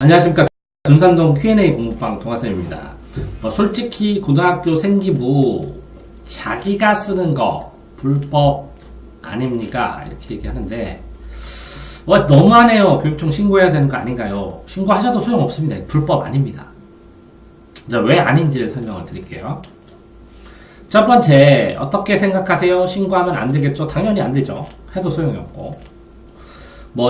안녕하십니까. 준산동 Q&A 공부방 동아쌤입니다. 솔직히 고등학교 생기부 자기가 쓰는 거 불법 아닙니까? 이렇게 얘기하는데 너무하네요. 교육청 신고해야 되는 거 아닌가요? 신고하셔도 소용없습니다. 불법 아닙니다. 자, 왜 아닌지를 설명을 드릴게요. 첫 번째, 어떻게 생각하세요? 신고하면 안 되겠죠? 당연히 안 되죠. 해도 소용이 없고.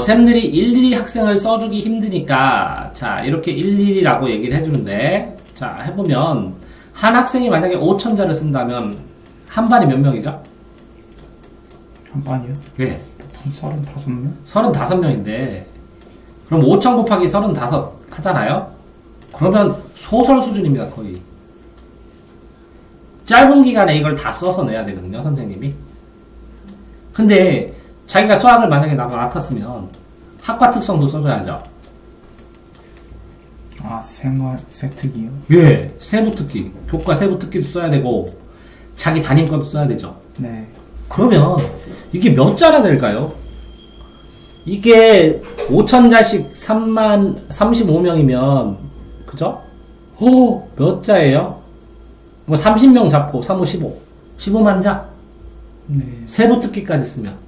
쌤들이 일일이 학생을 써주기 힘드니까, 자, 이렇게 일일이라고 얘기를 해주는데, 자, 해보면, 한 학생이 만약에 5,000자를 쓴다면, 한 반이 몇 명이죠? 한 반이요? 네. 보통 35명? 35명인데, 그럼 5,000 곱하기 35 하잖아요? 그러면 소설 수준입니다, 거의. 짧은 기간에 이걸 다 써서 내야 되거든요, 선생님이. 근데, 자기가 수학을 만약에 맡았으면 학과 특성도 써줘야죠. 아, 생활 세특이요? 예, 세부특기, 교과 세부특기도 써야 되고 자기 담임 것도 써야 되죠. 네. 그러면 이게 몇 자나 될까요? 이게 5,000자씩 35명이면 그죠? 몇 자예요? 30명 잡고 3, 5, 15만 자? 네. 세부특기까지 쓰면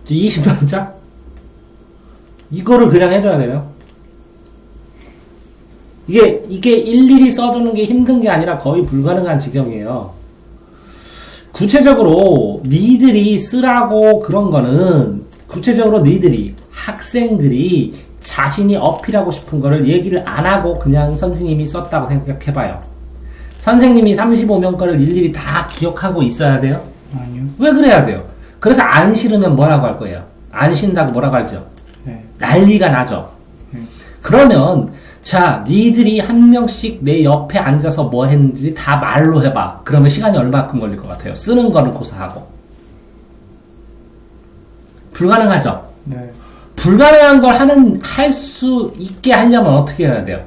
20만 자? 이거를 그냥 해줘야 돼요. 이게 일일이 써주는 게 힘든 게 아니라 거의 불가능한 지경이에요. 구체적으로 니들이 쓰라고 그런 거는 구체적으로 니들이 학생들이 자신이 어필하고 싶은 거를 얘기를 안 하고 그냥 선생님이 썼다고 생각해봐요. 선생님이 35명 거를 일일이 다 기억하고 있어야 돼요? 아니요. 왜 그래야 돼요? 그래서 안 싫으면 뭐라고 할 거예요? 안 신다고 뭐라고 하죠? 네. 난리가 나죠? 그러면 자, 니들이 한 명씩 내 옆에 앉아서 뭐 했는지 다 말로 해봐. 그러면 시간이 얼마큼 걸릴 것 같아요? 쓰는 거는 고사하고. 불가능하죠? 네. 불가능한 걸 할 수 있게 하려면 어떻게 해야 돼요?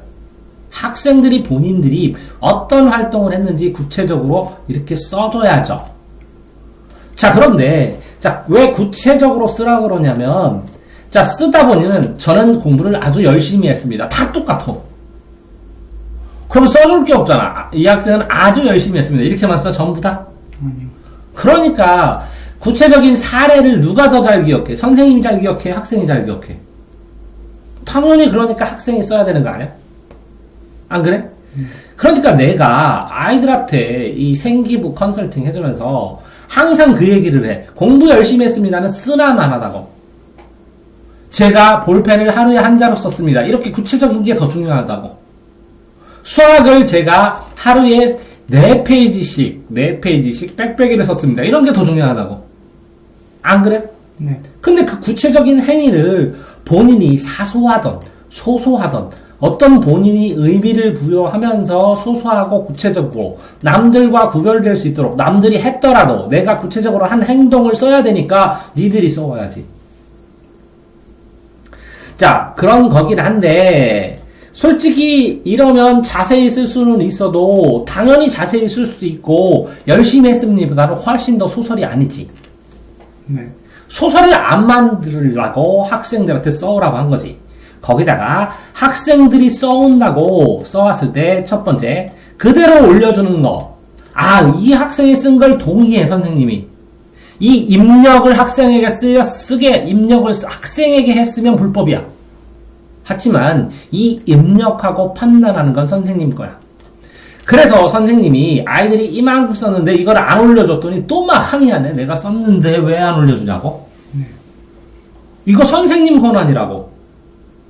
학생들이 본인들이 어떤 활동을 했는지 구체적으로 이렇게 써줘야죠. 자, 그런데, 자, 왜 구체적으로 쓰라고 그러냐면, 자, 쓰다 보니는 저는 공부를 아주 열심히 했습니다. 다 똑같아. 그럼 써줄 게 없잖아. 이 학생은 아주 열심히 했습니다. 이렇게만 써, 전부 다? 아니요. 그러니까, 구체적인 사례를 누가 더 잘 기억해? 선생님이 잘 기억해? 학생이 잘 기억해? 당연히 그러니까 학생이 써야 되는 거 아니야? 안 그래? 그러니까 내가 아이들한테 이 생기부 컨설팅 해주면서 항상 그 얘기를 해. 공부 열심히 했습니다는 쓰나만 하다고. 제가 볼펜을 하루에 한 자로 썼습니다. 이렇게 구체적인 게 더 중요하다고. 수학을 제가 하루에 4페이지씩 빽빽이를 썼습니다. 이런 게 더 중요하다고. 안 그래? 네. 근데 그 구체적인 행위를 본인이 사소하던 소소하던 어떤 본인이 의미를 부여하면서 소소하고 구체적으로 남들과 구별될 수 있도록 남들이 했더라도 내가 구체적으로 한 행동을 써야 되니까 니들이 써와야지. 자, 그런 거긴 한데 솔직히 이러면 자세히 쓸 수는 있어도 당연히 자세히 쓸 수도 있고 열심히 했습니다보다는 훨씬 더 소설이 아니지. 네. 소설을 안 만들라고 학생들한테 써오라고 한 거지. 거기다가 학생들이 써온다고 써왔을 때 첫 번째 그대로 올려주는 거. 아, 이 학생이 쓴 걸 동의해 선생님이. 이 입력을 학생에게 입력을 학생에게 했으면 불법이야. 하지만 이 입력하고 판단하는 건 선생님 거야. 그래서 선생님이 아이들이 이만큼 썼는데 이걸 안 올려줬더니 또 막 항의하네. 내가 썼는데 왜 안 올려주냐고. 이거 선생님 권한이라고.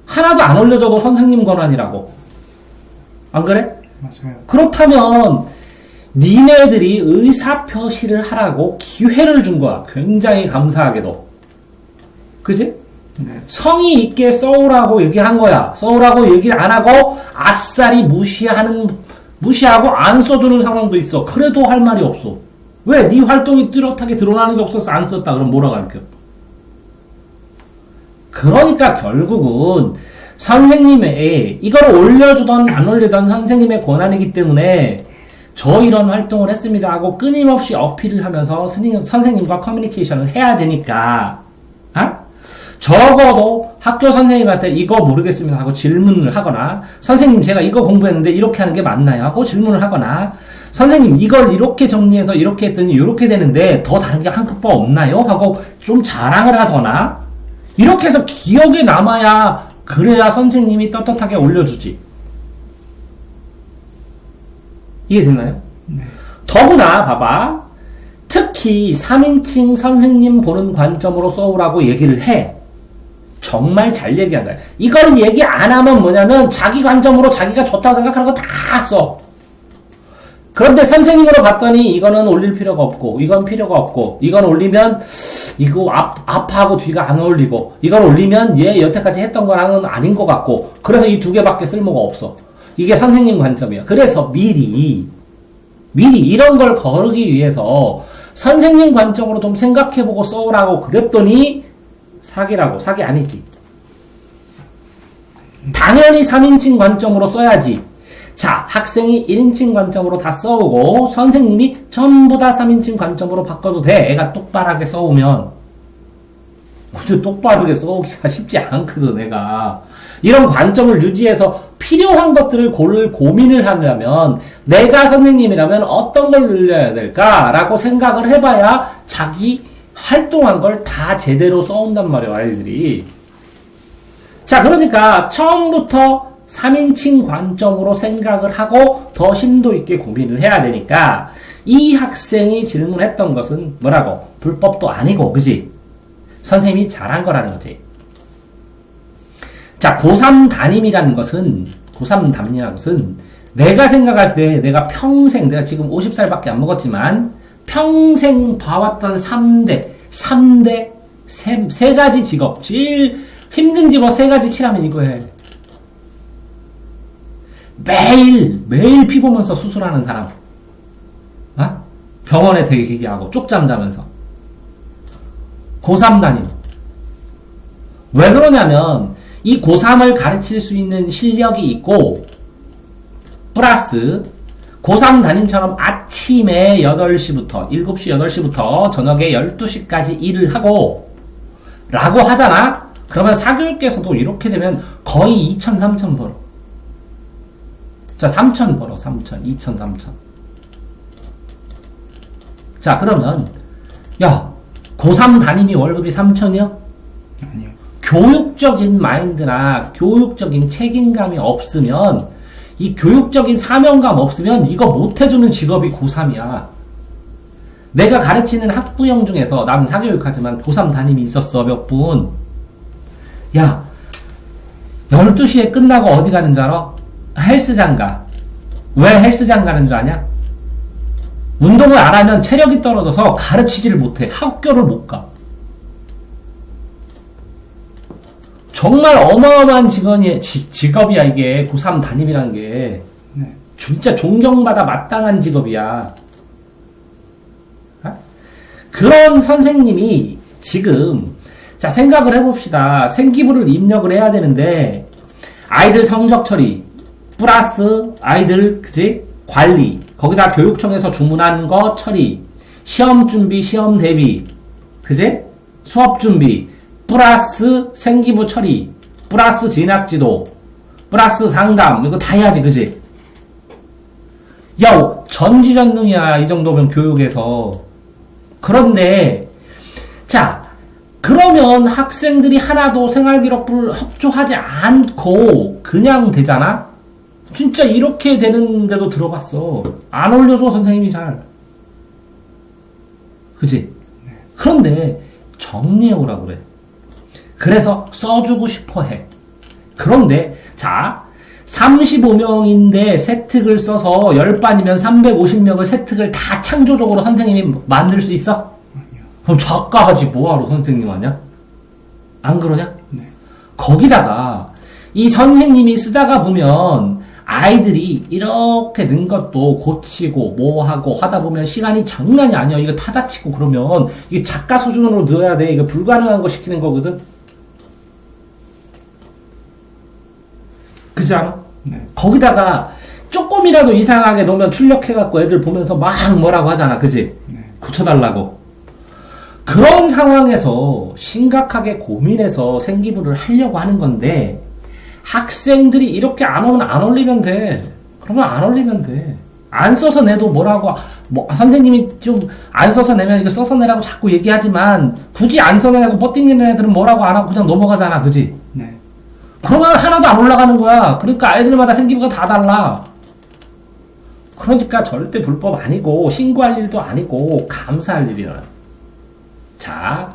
하나도 안 올려줘도 선생님 권한이라고. 안 그래? 맞아요. 그렇다면 니네들이 의사표시를 하라고 기회를 준 거야. 굉장히 감사하게도. 그지? 네. 성의 있게 써오라고 얘기한 거야. 써오라고 얘기를 안 하고 아싸리 무시하고 안 써주는 상황도 있어. 그래도 할 말이 없어. 왜? 네 활동이 뚜렷하게 드러나는 게 없어서 안 썼다. 그럼 뭐라고 할게요? 그러니까 결국은 선생님의 이걸 올려주던 안 올리던 선생님의 권한이기 때문에 저 이런 활동을 했습니다 하고 끊임없이 어필을 하면서 선생님과 커뮤니케이션을 해야 되니까 적어도 학교 선생님한테 이거 모르겠습니다 하고 질문을 하거나, 선생님 제가 이거 공부했는데 이렇게 하는 게 맞나요? 하고 질문을 하거나, 선생님 이걸 이렇게 정리해서 이렇게 했더니 이렇게 되는데 더 다른 게 한 끗더 없나요? 하고 좀 자랑을 하거나, 이렇게 해서 기억에 남아야, 그래야 선생님이 떳떳하게 올려주지. 이해되나요? 네. 더구나 봐봐, 특히 3인칭 선생님 보는 관점으로 써오라고 얘기를 해. 정말 잘 얘기한다. 이걸 얘기 안 하면 뭐냐면 자기 관점으로 자기가 좋다고 생각하는 거 다 써. 그런데 선생님으로 봤더니 이거는 올릴 필요가 없고, 이건 필요가 없고, 이건 올리면 이거 앞하고 뒤가 안 어울리고, 이걸 올리면 얘 여태까지 했던 거랑은 아닌 것 같고, 그래서 이 두 개밖에 쓸모가 없어. 이게 선생님 관점이야. 그래서 미리 이런 걸 거르기 위해서 선생님 관점으로 좀 생각해보고 써오라고 그랬더니 사기라고. 사기 아니지. 당연히 3인칭 관점으로 써야지. 자, 학생이 1인칭 관점으로 다 써오고 선생님이 전부 다 3인칭 관점으로 바꿔도 돼. 애가 똑바르게 써오면. 근데 똑바르게 써오기가 쉽지 않거든, 애가. 이런 관점을 유지해서 필요한 것들을 고민을 하려면 내가 선생님이라면 어떤 걸 늘려야 될까라고 생각을 해봐야 자기 활동한 걸 다 제대로 써온단 말이에요, 아이들이. 자, 그러니까 처음부터 3인칭 관점으로 생각을 하고 더 심도 있게 고민을 해야 되니까 이 학생이 질문했던 것은 뭐라고? 불법도 아니고, 그지? 선생님이 잘한 거라는 거지. 자, 고3 담임이라는 것은 내가 생각할 때 내가 지금 50살밖에 안 먹었지만 평생 봐왔던 3대 세 가지 직업. 제일 힘든 직업 3가지 치라면 이거예요. 매일 피 보면서 수술하는 사람. 어? 병원에 대기하고 쪽잠 자면서. 고3 담임. 왜 그러냐면 이 고3을 가르칠 수 있는 실력이 있고, 플러스 고3 담임처럼 아침에 8시부터 7시 8시부터 저녁에 12시까지 일을 하고 라고 하잖아. 그러면 사교육계에서도 이렇게 되면 거의 2천 3천 벌어. 자, 3천 벌어. 3천 2천 3천. 자, 그러면 야, 고3 담임이 월급이 3천이요? 아니요. 교육적인 마인드나 교육적인 책임감이 없으면, 이 교육적인 사명감 없으면 이거 못해주는 직업이 고3이야. 내가 가르치는 학부형 중에서, 나는 사교육하지만 고3 담임이 있었어, 몇 분. 야, 12시에 끝나고 어디 가는 줄 알아? 헬스장 가. 왜 헬스장 가는 줄 아냐? 운동을 안 하면 체력이 떨어져서 가르치지를 못해. 학교를 못 가. 정말 어마어마한 직업이야, 이게. 고3 담임이라는 게. 네. 진짜 존경받아 마땅한 직업이야. 어? 그런 선생님이 지금, 자, 생각을 해봅시다. 생기부를 입력을 해야 되는데, 아이들 성적 처리, 플러스 아이들, 그지? 관리, 거기다 교육청에서 주문하는 거 처리, 시험 준비, 시험 대비, 그지? 수업 준비, 플러스 생기부 처리, 플러스 진학지도, 플러스 상담, 이거 다 해야지, 그지? 야, 전지전능이야, 이 정도면 교육에서. 그런데, 자, 그러면 학생들이 하나도 생활기록부를 협조하지 않고 그냥 되잖아? 진짜 이렇게 되는데도 들어봤어. 안 올려줘, 선생님이 잘. 그지? 그런데 정리해오라고 그래. 그래서 써주고 싶어 해. 그런데, 자, 35명인데 세특을 써서 10반이면 350명을 세특을 다 창조적으로 선생님이 만들 수 있어? 아니요. 그럼 작가 하지 뭐하러 선생님 하냐? 안 그러냐? 네. 거기다가 이 선생님이 쓰다가 보면 아이들이 이렇게 는 것도 고치고 뭐하고 하다 보면 시간이 장난이 아니야. 이거 타자치고 그러면 이게 작가 수준으로 넣어야 돼. 이거 불가능한 거 시키는 거거든. 그렇지 않아? 네. 거기다가 조금이라도 이상하게 놓으면 출력해갖고 애들 보면서 막 뭐라고 하잖아. 그지? 네. 고쳐달라고. 그런 상황에서 심각하게 고민해서 생기부를 하려고 하는 건데, 학생들이 이렇게 안 오면 안 올리면 돼. 그러면 안 올리면 돼. 안 써서 내도 뭐라고, 선생님이 좀 안 써서 내면 이거 써서 내라고 자꾸 얘기하지만, 굳이 안 써내고 버티는 애들은 뭐라고 안 하고 그냥 넘어가잖아. 그지? 네. 그러면 하나도 안 올라가는 거야. 그러니까 아이들마다 생기부가 다 달라. 그러니까 절대 불법 아니고, 신고할 일도 아니고, 감사할 일이야. 자,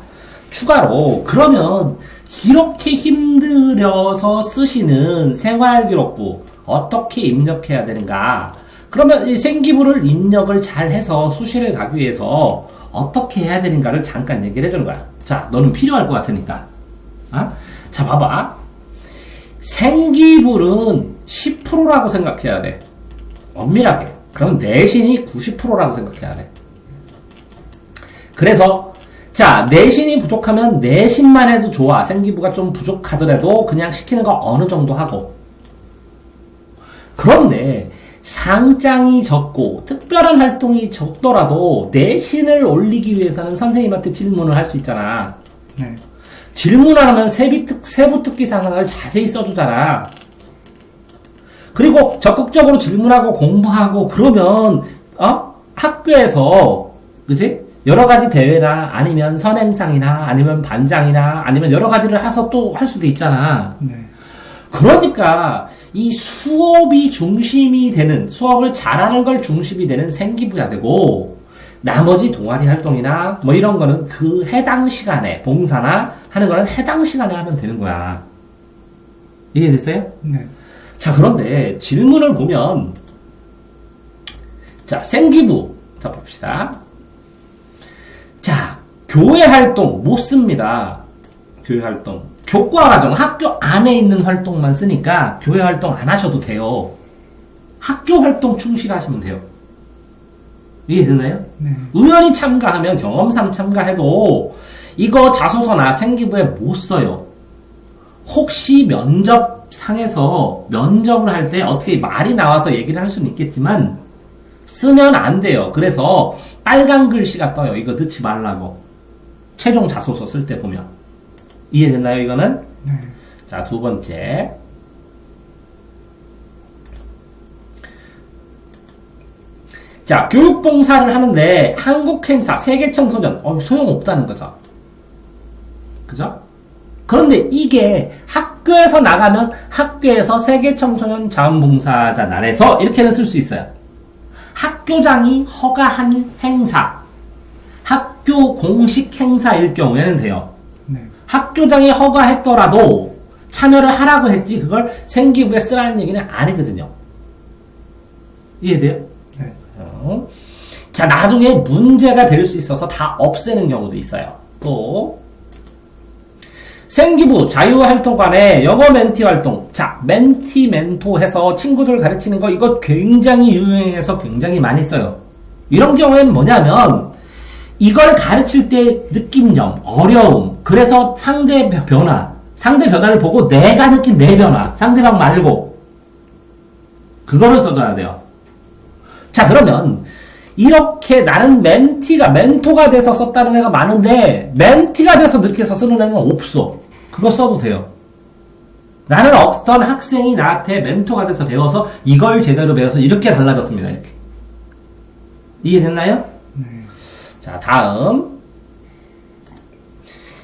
추가로, 그러면, 이렇게 힘들어서 쓰시는 생활기록부, 어떻게 입력해야 되는가? 그러면 이 생기부를 입력을 잘 해서 수시를 가기 위해서 어떻게 해야 되는가를 잠깐 얘기를 해주는 거야. 자, 너는 필요할 것 같으니까. 자, 봐봐. 생기불은 10%라고 생각해야 돼. 엄밀하게. 그럼 내신이 90%라고 생각해야 돼. 그래서 자, 내신이 부족하면 내신만 해도 좋아. 생기부가 좀 부족하더라도 그냥 시키는 거 어느 정도 하고. 그런데 상장이 적고 특별한 활동이 적더라도 내신을 올리기 위해서는 선생님한테 질문을 할 수 있잖아. 네. 질문하면 세부 특기 사항을 자세히 써주잖아. 그리고 적극적으로 질문하고 공부하고 그러면 학교에서 그지? 여러 가지 대회나 아니면 선행상이나 아니면 반장이나 아니면 여러 가지를 해서 또 할 수도 있잖아. 네. 그러니까 이 수업이 중심이 되는 수업을 잘하는 걸 중심이 되는 생기부야 되고 나머지 동아리 활동이나 뭐 이런 거는 그 해당 시간에 봉사나 하는 거는 해당 시간에 하면 되는 거야. 이해됐어요? 네. 자, 그런데 질문을 보면 자, 생기부 자 봅시다. 자, 교회 활동 못 씁니다. 교회 활동. 교과 과정, 학교 안에 있는 활동만 쓰니까 교회 활동 안 하셔도 돼요. 학교 활동 충실하시면 돼요. 이해되나요? 네. 우연히 참가하면 경험상 참가해도 이거 자소서나 생기부에 못 써요. 혹시 면접상에서 면접을 할 때 어떻게 말이 나와서 얘기를 할 수는 있겠지만 쓰면 안 돼요. 그래서 빨간 글씨가 떠요. 이거 넣지 말라고. 최종 자소서 쓸 때 보면. 이해됐나요, 이거는? 네. 자, 두 번째. 자, 교육봉사를 하는데 한국행사, 세계청소년, 소용없다는 거죠. 그죠? 그런데 이게 학교에서 나가면 학교에서 세계청소년 자원봉사자 날에서 이렇게는 쓸 수 있어요. 학교장이 허가한 행사, 학교 공식 행사일 경우에는 돼요. 네. 학교장이 허가했더라도 참여를 하라고 했지 그걸 생기부에 쓰라는 얘기는 아니거든요. 이해돼요? 네. 자, 나중에 문제가 될 수 있어서 다 없애는 경우도 있어요. 또 생기부 자유활동관의 영어 멘티 활동. 자, 멘티 멘토 해서 친구들 가르치는 거 이거 굉장히 유행해서 굉장히 많이 써요. 이런 경우에는 뭐냐면 이걸 가르칠 때 느낀 점, 어려움, 그래서 상대 변화를 보고 내가 느낀 내 변화, 상대방 말고 그거를 써줘야 돼요. 자, 그러면 이렇게 나는 멘토가 돼서 썼다는 애가 많은데 멘티가 돼서 느껴서 쓰는 애는 없어. 그거 써도 돼요. 나는 어떤 학생이 나한테 멘토가 돼서 배워서 이걸 제대로 배워서 이렇게 달라졌습니다. 이렇게. 이해됐나요? 네. 자, 다음.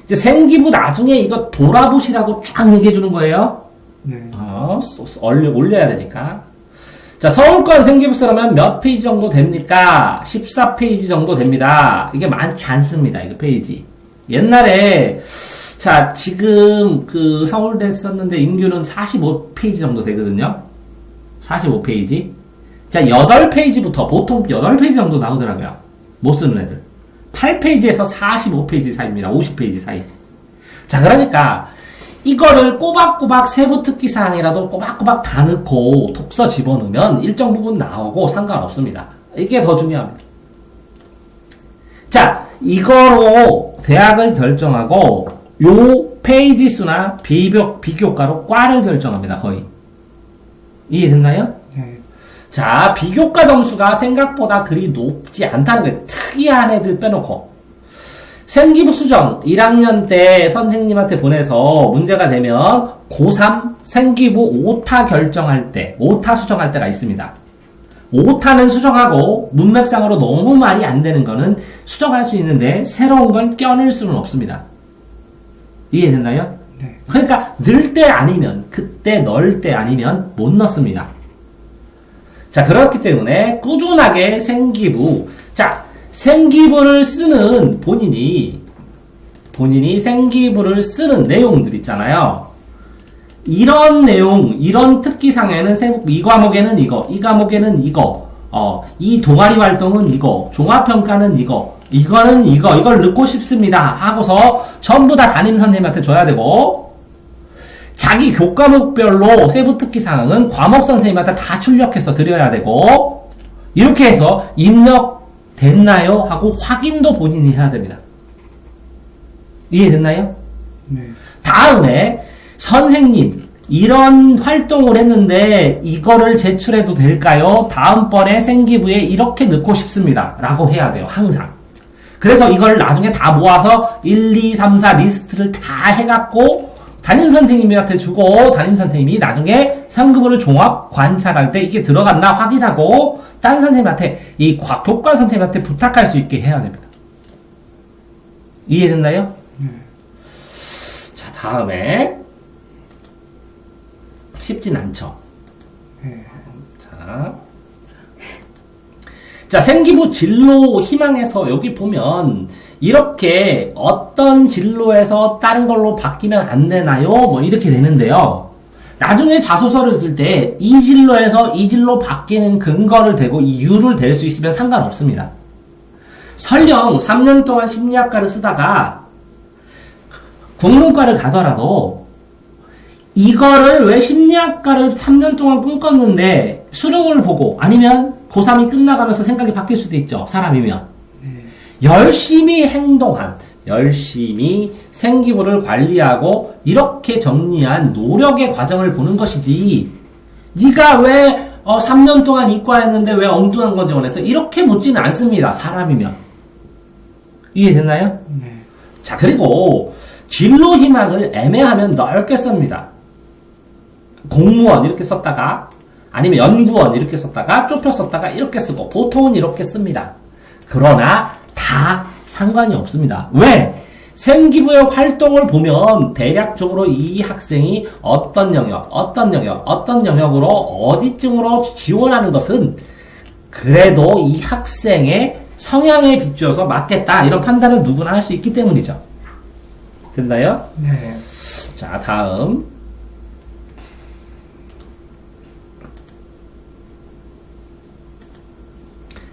이제 생기부 나중에 이거 돌아보시라고 쫙 얘기해 주는 거예요. 네. 올려야 되니까. 자, 서울권 생기부 쓰려면 몇 페이지 정도 됩니까? 14페이지 정도 됩니다. 이게 많지 않습니다. 이거 페이지. 옛날에, 자, 지금 그 서울대 썼는데 인규는 45페이지 정도 되거든요. 45페이지. 자, 8페이지부터 보통 8페이지 정도 나오더라고요. 못 쓰는 애들. 8페이지에서 45페이지 사이입니다. 50페이지 사이. 자, 그러니까 이거를 꼬박꼬박 세부 특기 사항이라도 꼬박꼬박 다 넣고 독서 집어넣으면 일정 부분 나오고 상관없습니다. 이게 더 중요합니다. 자, 이거로 대학을 결정하고 요 페이지 수나 비교과로 과를 결정합니다. 거의. 이해됐나요? 네. 자, 비교과 점수가 생각보다 그리 높지 않다는 거예요. 특이한 애들 빼놓고. 생기부 수정 1학년 때 선생님한테 보내서 문제가 되면 고3 생기부 오타 결정할 때, 오타 수정할 때가 있습니다. 오타는 수정하고 문맥상으로 너무 말이 안 되는 거는 수정할 수 있는데 새로운 건 껴넣을 수는 없습니다. 이해됐나요? 네. 그러니까 넣을 때 아니면, 그때 넣을 때 아니면 못 넣습니다. 자, 그렇기 때문에 꾸준하게 생기부, 자, 생기부를 쓰는 본인이 생기부를 쓰는 내용들 있잖아요. 이런 내용, 이런 특기상에는 이 과목에는 이거, 이 과목에는 이거, 이 동아리 활동은 이거, 종합평가는 이거, 이거는 이거, 이걸 넣고 싶습니다 하고서 전부 다 담임 선생님한테 줘야 되고, 자기 교과목별로 세부 특기사항은 과목 선생님한테 다 출력해서 드려야 되고, 이렇게 해서 입력됐나요? 하고 확인도 본인이 해야 됩니다. 이해됐나요? 네. 다음에 선생님 이런 활동을 했는데 이거를 제출해도 될까요? 다음번에 생기부에 이렇게 넣고 싶습니다 라고 해야 돼요. 항상. 그래서 이걸 나중에 다 모아서 1, 2, 3, 4 리스트를 다 해갖고 담임선생님한테 주고 담임선생님이 나중에 상급부를 종합 관찰할 때 이게 들어갔나 확인하고 딴 선생님한테 이 교과 선생님한테 부탁할 수 있게 해야 됩니다. 이해됐나요? 자, 다음에 쉽진 않죠. 네. 자, 생기부 진로 희망에서 여기 보면 이렇게 어떤 진로에서 다른 걸로 바뀌면 안 되나요? 뭐 이렇게 되는데요. 나중에 자소서를 쓸 때 이 진로에서 이 진로 바뀌는 근거를 대고 이유를 댈 수 있으면 상관없습니다. 설령 3년 동안 심리학과를 쓰다가 국문과를 가더라도 이거를 왜 심리학과를 3년 동안 꿈꿨는데 수능을 보고 아니면 고3이 끝나가면서 생각이 바뀔 수도 있죠. 사람이면. 열심히 행동한, 열심히 생기부를 관리하고 이렇게 정리한 노력의 과정을 보는 것이지 네가 왜 3년 동안 이과했는데 왜 엉뚱한 건지 원해서 이렇게 묻지는 않습니다. 사람이면. 이해됐나요? 네. 자, 그리고 진로 희망을 애매하면 넓게 씁니다. 공무원 이렇게 썼다가 아니면 연구원 이렇게 썼다가 좁혀 썼다가 이렇게 쓰고 보통은 이렇게 씁니다. 그러나 다 상관이 없습니다. 왜? 생기부의 활동을 보면 대략적으로 이 학생이 어떤 영역으로 어디쯤으로 지원하는 것은 그래도 이 학생의 성향에 비추어서 맞겠다 이런 판단을 누구나 할 수 있기 때문이죠. 됐나요? 네. 자, 다음.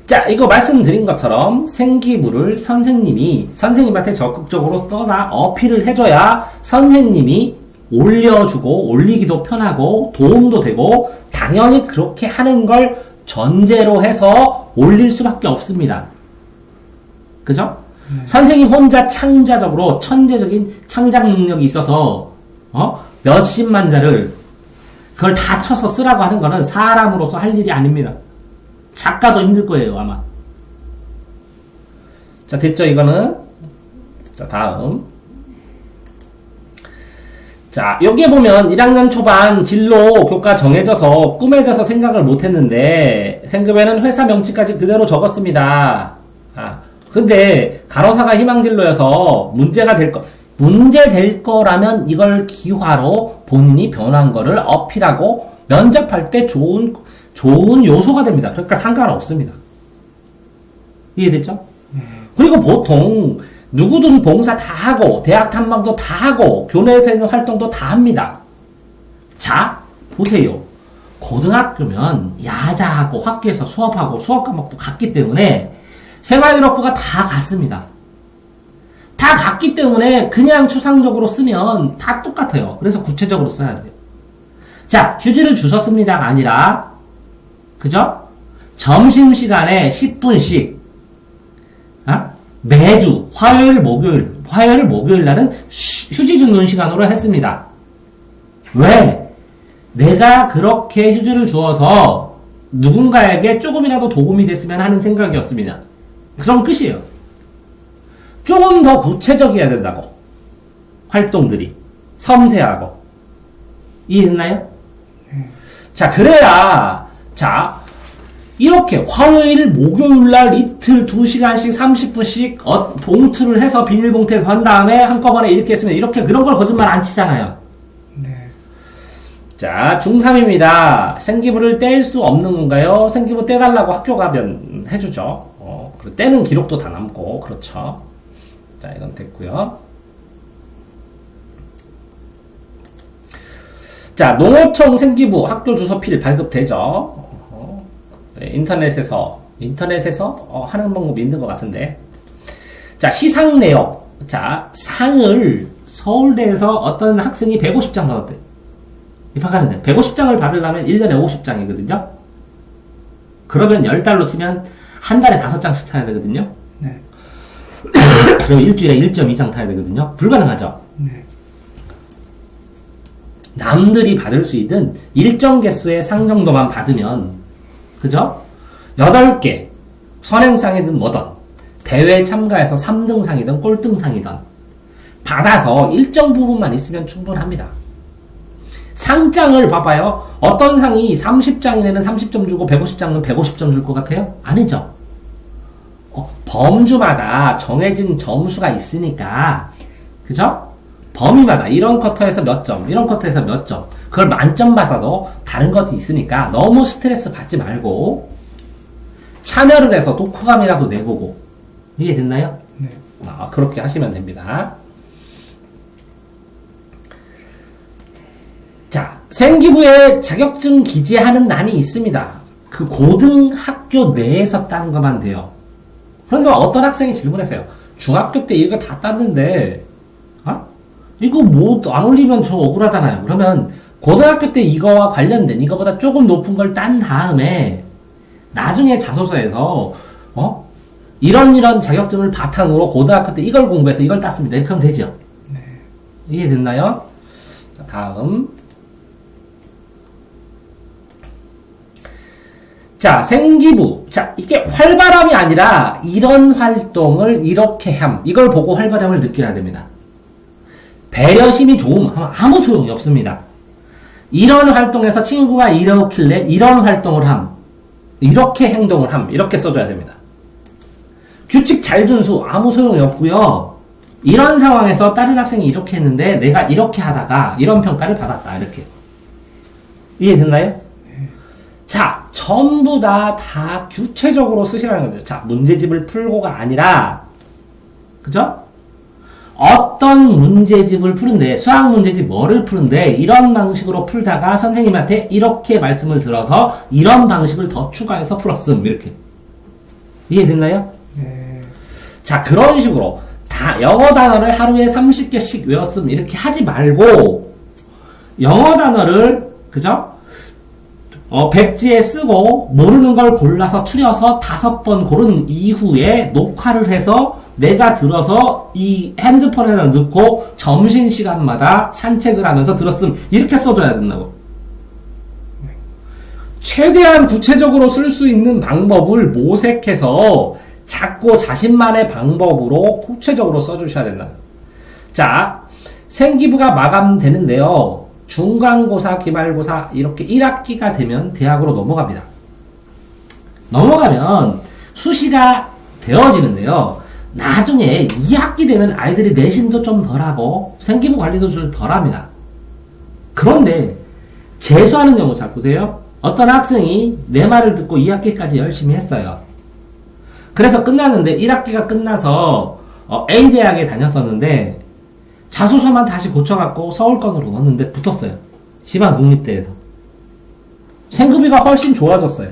자, 이거 말씀드린 것처럼 생기부를 선생님한테 적극적으로 떠나 어필을 해줘야 선생님이 올려주고 올리기도 편하고 도움도 되고 당연히 그렇게 하는 걸 전제로 해서 올릴 수밖에 없습니다. 그죠? 선생님 혼자 창자적으로 천재적인 창작 능력이 있어서 몇십만 자를 그걸 다 쳐서 쓰라고 하는 거는 사람으로서 할 일이 아닙니다. 작가도 힘들 거예요, 아마. 자, 됐죠, 이거는? 자, 다음. 자, 여기에 보면 1학년 초반 진로 교과 정해져서 꿈에 대해서 생각을 못 했는데, 생급에는 회사 명칭까지 그대로 적었습니다. 근데, 간호사가 희망진로여서 문제 될 거라면 이걸 기화로 본인이 변한 거를 어필하고 면접할 때 좋은 요소가 됩니다. 그러니까 상관없습니다. 이해됐죠? 그리고 보통 누구든 봉사 다 하고 대학 탐방도 다 하고 교내에서 있는 활동도 다 합니다. 자, 보세요. 고등학교면 야자하고 학교에서 수업하고 수업 과목도 같기 때문에 생활기록부가 다 같습니다. 다 같기 때문에 그냥 추상적으로 쓰면 다 똑같아요. 그래서 구체적으로 써야 돼요. 자, 휴지를 주셨습니다가 아니라 그죠? 점심시간에 10분씩 매주 화요일 목요일 날은 휴지 주는 시간으로 했습니다. 왜? 내가 그렇게 휴지를 주어서 누군가에게 조금이라도 도움이 됐으면 하는 생각이었습니다. 그럼 끝이에요. 조금 더 구체적이어야 된다고. 활동들이. 섬세하고. 이해됐나요? 자, 그래야, 자, 이렇게 화요일, 목요일날 이틀 2시간씩 30분씩 봉투를 해서 비닐봉투에서 한 다음에 한꺼번에 이렇게 했으면 이렇게 그런 걸 거짓말 안 치잖아요. 네. 자, 중3입니다. 생기부를 뗄 수 없는 건가요? 생기부 떼달라고 학교 가면 해주죠. 그리고 떼는 기록도 다 남고, 그렇죠. 자, 이건 됐고요. 자, 농어청 생기부 학교 주소 필 발급되죠. 네, 인터넷에서 하는 방법이 있는 것 같은데. 자, 시상 내역. 자, 상을 서울대에서 어떤 학생이 150장 받았대. 입학하는데 150장을 받으려면 1년에 50장이거든요. 그러면 10달로 치면 한 달에 5장씩 타야 되거든요. 네. 그럼 일주일에 1.2장 타야 되거든요. 불가능하죠. 네. 남들이 받을 수 있는 일정 개수의 상 정도만 받으면, 그죠? 8개, 선행상이든 뭐든, 대회에 참가해서 3등상이든 꼴등상이든, 받아서 일정 부분만 있으면 충분합니다. 상장을 봐봐요. 어떤 상이 30장이내는 30점 주고 150장은 150점 줄 것 같아요? 아니죠. 범주마다 정해진 점수가 있으니까, 그죠? 범위마다 이런 쿼터에서 몇 점, 이런 쿼터에서 몇 점, 그걸 만점 받아도 다른 것이 있으니까 너무 스트레스 받지 말고 참여를 해서 독후감이라도 내보고. 이해됐나요? 네. 그렇게 하시면 됩니다. 자, 생기부에 자격증 기재하는 난이 있습니다. 그 고등학교 내에서 딴 것만 돼요. 그런데 어떤 학생이 질문했어요. 중학교 때 이거 다 땄는데, 이거 뭐 안 올리면 저 억울하잖아요. 그러면 고등학교 때 이거와 관련된 이거보다 조금 높은 걸 딴 다음에 나중에 자소서에서 이런 자격증을 바탕으로 고등학교 때 이걸 공부해서 이걸 땄습니다. 이렇게 하면 되죠. 네. 이해됐나요? 자, 다음. 자, 생기부. 자, 이게 활발함이 아니라 이런 활동을 이렇게 함. 이걸 보고 활발함을 느껴야 됩니다. 배려심이 좋음 하면 아무 소용이 없습니다. 이런 활동에서 친구가 이렇길래 이런 활동을 함. 이렇게 행동을 함. 이렇게 써줘야 됩니다. 규칙 잘 준수 아무 소용이 없고요. 이런 상황에서 다른 학생이 이렇게 했는데 내가 이렇게 하다가 이런 평가를 받았다. 이렇게. 이해됐나요? 네. 자, 전부 다 구체적으로 쓰시라는 거죠. 자, 문제집을 풀고가 아니라, 그죠? 어떤 문제집을 푸는데, 수학 문제집 뭐를 푸는데, 이런 방식으로 풀다가 선생님한테 이렇게 말씀을 들어서 이런 방식을 더 추가해서 풀었음. 이렇게. 이해됐나요? 네. 자, 그런 식으로 영어 단어를 하루에 30개씩 외웠음. 이렇게 하지 말고, 영어 단어를, 그죠? 백지에 쓰고 모르는 걸 골라서 추려서 5번 고른 이후에 녹화를 해서 내가 들어서 이 핸드폰에다 넣고 점심시간마다 산책을 하면서 들었음. 이렇게 써줘야 된다고. 최대한 구체적으로 쓸 수 있는 방법을 모색해서 작고 자신만의 방법으로 구체적으로 써주셔야 된다. 자, 생기부가 마감되는데요. 중간고사, 기말고사 이렇게 1학기가 되면 대학으로 넘어갑니다. 넘어가면 수시가 되어지는데요. 나중에 2학기 되면 아이들이 내신도 좀 덜하고 생기부 관리도 좀 덜합니다. 그런데 재수하는 경우 잘 보세요. 어떤 학생이 내 말을 듣고 2학기까지 열심히 했어요. 그래서 끝났는데 1학기가 끝나서 A대학에 다녔었는데 자소서만 다시 고쳐갖고 서울권으로 넣었는데 붙었어요. 지방 국립대에서. 생급이가 훨씬 좋아졌어요.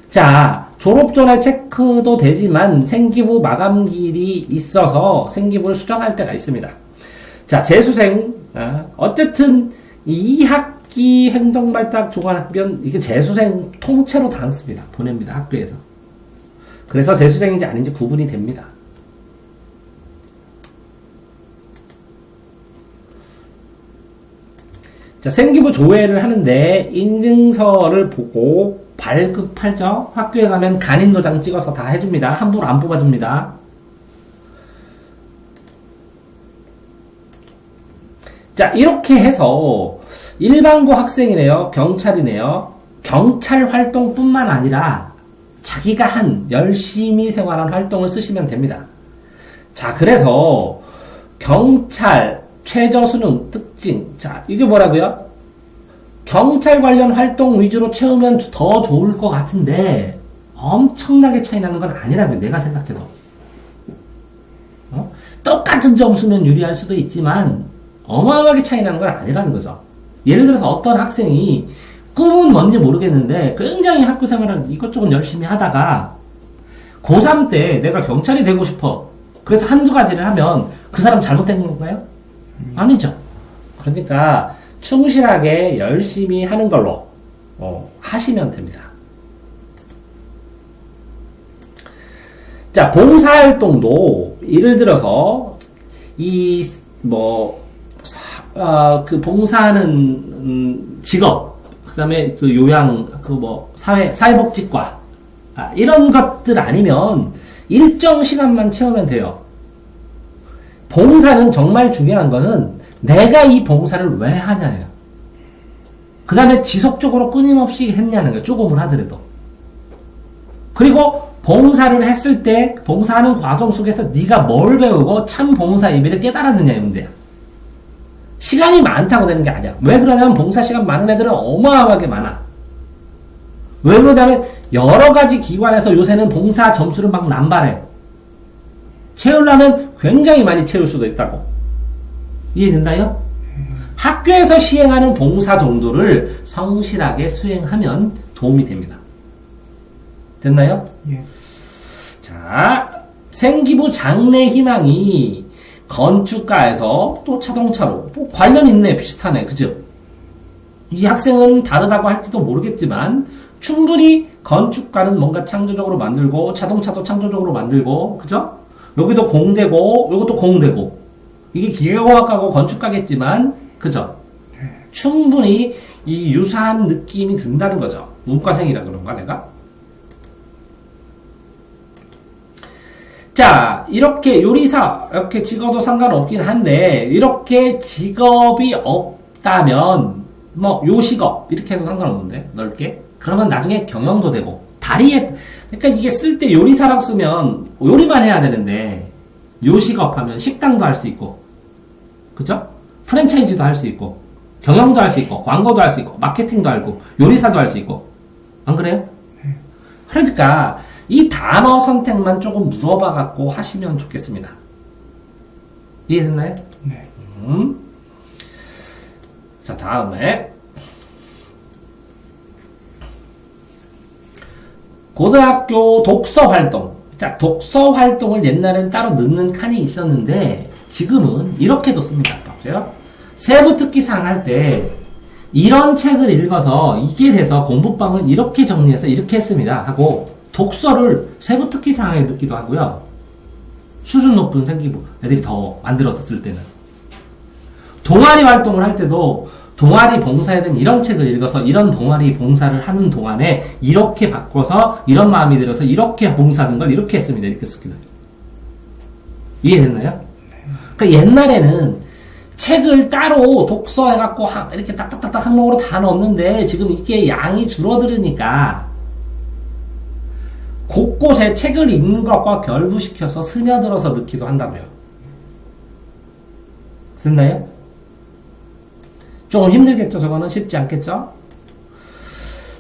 자, 졸업 전에 체크도 되지만 생기부 마감일이 있어서 생기부를 수정할 때가 있습니다. 자, 재수생. 어쨌든 2학기 행동발달 조간학년 이게 재수생 통째로 다 씁니다. 보냅니다. 학교에서. 그래서 재수생인지 아닌지 구분이 됩니다. 자, 생기부 조회를 하는데 인증서를 보고 발급하죠. 학교에 가면 간인도장 찍어서 다 해줍니다. 함부로 안 뽑아줍니다. 자, 이렇게 해서 일반고 학생이네요. 경찰이네요. 경찰 활동뿐만 아니라 자기가 한 열심히 생활한 활동을 쓰시면 됩니다. 자, 그래서 경찰 최저수능 특징. 자, 이게 뭐라고요? 경찰 관련 활동 위주로 채우면 더 좋을 것 같은데 엄청나게 차이 나는 건 아니라고요. 내가 생각해도. 똑같은 점수면 유리할 수도 있지만 어마어마하게 차이 나는 건 아니라는 거죠. 예를 들어서 어떤 학생이 꿈은 뭔지 모르겠는데 굉장히 학교 생활을 이것저것 열심히 하다가 고3 때 내가 경찰이 되고 싶어. 그래서 한두 가지를 하면 그 사람 잘못된 건가요? 아니죠. 그러니까 충실하게 열심히 하는 걸로 하시면 됩니다. 자, 봉사활동도 예를 들어서 그 봉사하는 직업, 그 다음에 그 요양, 사회복지과, 이런 것들 아니면 일정 시간만 채우면 돼요. 봉사는 정말 중요한 거는 내가 이 봉사를 왜 하냐예요. 그 다음에 지속적으로 끊임없이 했냐는 거예요. 조금은 하더라도. 그리고 봉사를 했을 때 봉사하는 과정 속에서 네가 뭘 배우고 참 봉사 의미를 깨달았느냐의 문제야. 시간이 많다고 되는 게 아니야. 왜 그러냐면 봉사 시간 많은 애들은 어마어마하게 많아. 왜 그러냐면 여러 가지 기관에서 요새는 봉사 점수를 막 남발해. 채우려면 굉장히 많이 채울 수도 있다고. 이해된다요? 학교에서 시행하는 봉사 정도를 성실하게 수행하면 도움이 됩니다. 됐나요? 예. 자, 생기부 장래 희망이 건축가에서 또 자동차로 관련 있네. 비슷하네. 그죠? 이 학생은 다르다고 할지도 모르겠지만 충분히 건축가는 뭔가 창조적으로 만들고 자동차도 창조적으로 만들고, 그죠? 여기도 공대고 요것도 공대고 이게 기계공학과고 건축가겠지만, 그죠? 충분히 이 유사한 느낌이 든다는 거죠. 문과생이라 그런가 내가? 자, 이렇게 요리사 이렇게 직업도 상관없긴 한데 이렇게 직업이 없다면 요식업 이렇게 해도 상관없는데 넓게 그러면 나중에 경영도 되고 다리에, 그러니까 이게 쓸 때 요리사라고 쓰면 요리만 해야 되는데 요식업 하면 식당도 할 수 있고, 그죠? 프랜차이즈도 할 수 있고 경영도 할 수 있고 광고도 할 수 있고 마케팅도 하고 요리사도 할 수 있고, 안 그래요? 그러니까 이 단어 선택만 조금 물어봐 갖고 하시면 좋겠습니다. 이해됐나요? 네. 자, 다음에 고등학교 독서 활동. 자, 독서 활동을 옛날엔 따로 넣는 칸이 있었는데 지금은 이렇게도 씁니다. 보세요. 세부 특기사항 할 때 이런 책을 읽어서 이게 돼서 공부방을 이렇게 정리해서 이렇게 했습니다 하고 독서를 세부 특기사항에 넣기도 하고요. 수준 높은 생기부 애들이 더 만들었었을 때는 동아리 활동을 할 때도 동아리 봉사에 대한 이런 책을 읽어서 이런 동아리 봉사를 하는 동안에 이렇게 바꿔서 이런 마음이 들어서 이렇게 봉사하는 걸 이렇게 했습니다. 이렇게 쓰기도 해요. 이해됐나요? 그러니까 옛날에는 책을 따로 독서해갖고 이렇게 딱딱딱딱 항목으로 다 넣었는데 지금 이게 양이 줄어들으니까 곳곳에 책을 읽는 것과 결부시켜서 스며들어서 넣기도 한다고요. 됐나요? 조금 힘들겠죠? 저거는 쉽지 않겠죠?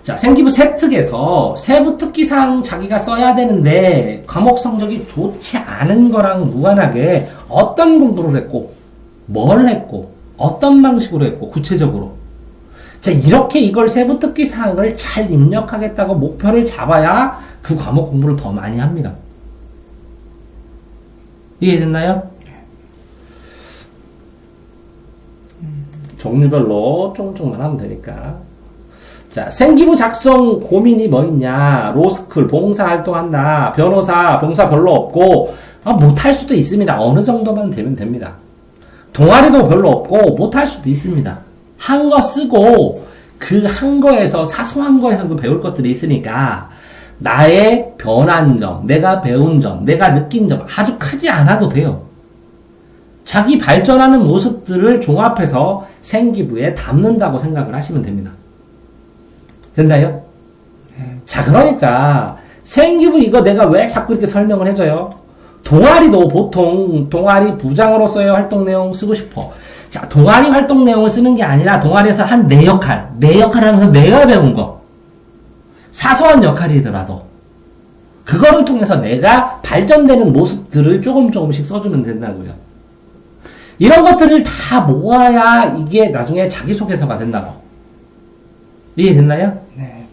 자, 생기부 세특에서 세부 특기사항 자기가 써야 되는데 과목 성적이 좋지 않은 거랑 무관하게 어떤 공부를 했고 뭘 했고 어떤 방식으로 했고 구체적으로, 자, 이렇게 이걸 세부 특기사항을 잘 입력하겠다고 목표를 잡아야 그 과목 공부를 더 많이 합니다. 이해됐나요? 종류별로 조금만 하면 되니까. 자, 생기부 작성 고민이 뭐 있냐? 로스쿨, 봉사활동한다. 변호사, 봉사 별로 없고, 못할 수도 있습니다. 어느 정도만 되면 됩니다. 동아리도 별로 없고, 못할 수도 있습니다. 한 거 쓰고, 그 한 거에서, 사소한 거에서도 배울 것들이 있으니까, 나의 변한 점, 내가 배운 점, 내가 느낀 점 아주 크지 않아도 돼요. 자기 발전하는 모습들을 종합해서 생기부에 담는다고 생각을 하시면 됩니다. 됐나요? 네. 자, 그러니까 생기부 이거 내가 왜 자꾸 이렇게 설명을 해줘요? 동아리도 보통 동아리 부장으로서의 활동 내용 쓰고 싶어. 자, 동아리 활동 내용을 쓰는 게 아니라 동아리에서 한 내 역할 하면서 내가 배운 거. 사소한 역할이더라도 그거를 통해서 내가 발전되는 모습들을 조금씩 써주면 된다고요. 이런 것들을 다 모아야 이게 나중에 자기소개서가 된다고. 이해됐나요? 네.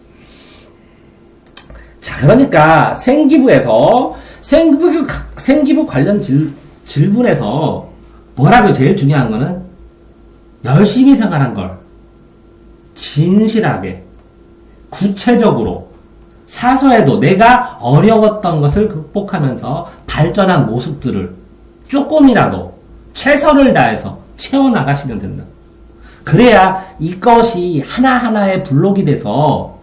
자, 그러니까 생기부에서 생기부 관련 질문에서 뭐라고 제일 중요한 거는 열심히 생활한 걸 진실하게 구체적으로 사소해도 내가 어려웠던 것을 극복하면서 발전한 모습들을 조금이라도 최선을 다해서 채워나가시면 된다. 그래야 이것이 하나하나의 블록이 돼서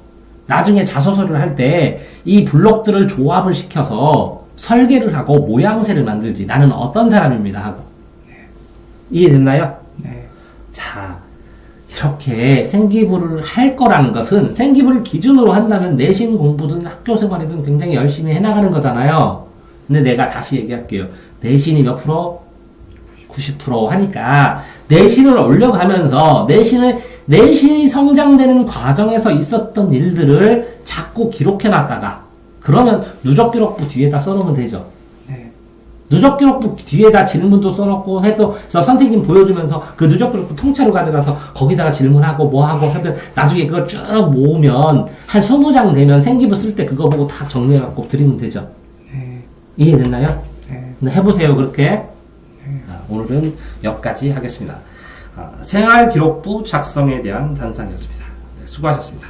나중에 자소서를 할 때 이 블록들을 조합을 시켜서 설계를 하고 모양새를 만들지. 나는 어떤 사람입니다 하고. 이해됐나요? 네. 자, 이렇게 생기부를 할 거라는 것은 생기부를 기준으로 한다면 내신 공부든 학교 생활이든 굉장히 열심히 해나가는 거잖아요. 근데 내가 다시 얘기할게요. 내신이 몇 프로? 90% 하니까 내신을 올려가면서 내신이 성장되는 과정에서 있었던 일들을 자꾸 기록해놨다가 그러면 누적기록부 뒤에다 써놓으면 되죠. 네. 누적기록부 뒤에다 질문도 써놓고 해서 선생님 보여주면서 그 누적기록부 통째로 가져가서 거기다가 질문하고 뭐하고 하면 나중에 그걸 쭉 모으면 한 20장 되면 생기부 쓸 때 그거 보고 다 정리해갖고 드리면 되죠. 네. 이해됐나요? 네. 근데 해보세요 그렇게. 오늘은 여기까지 하겠습니다. 생활기록부 작성에 대한 단상이었습니다. 네, 수고하셨습니다.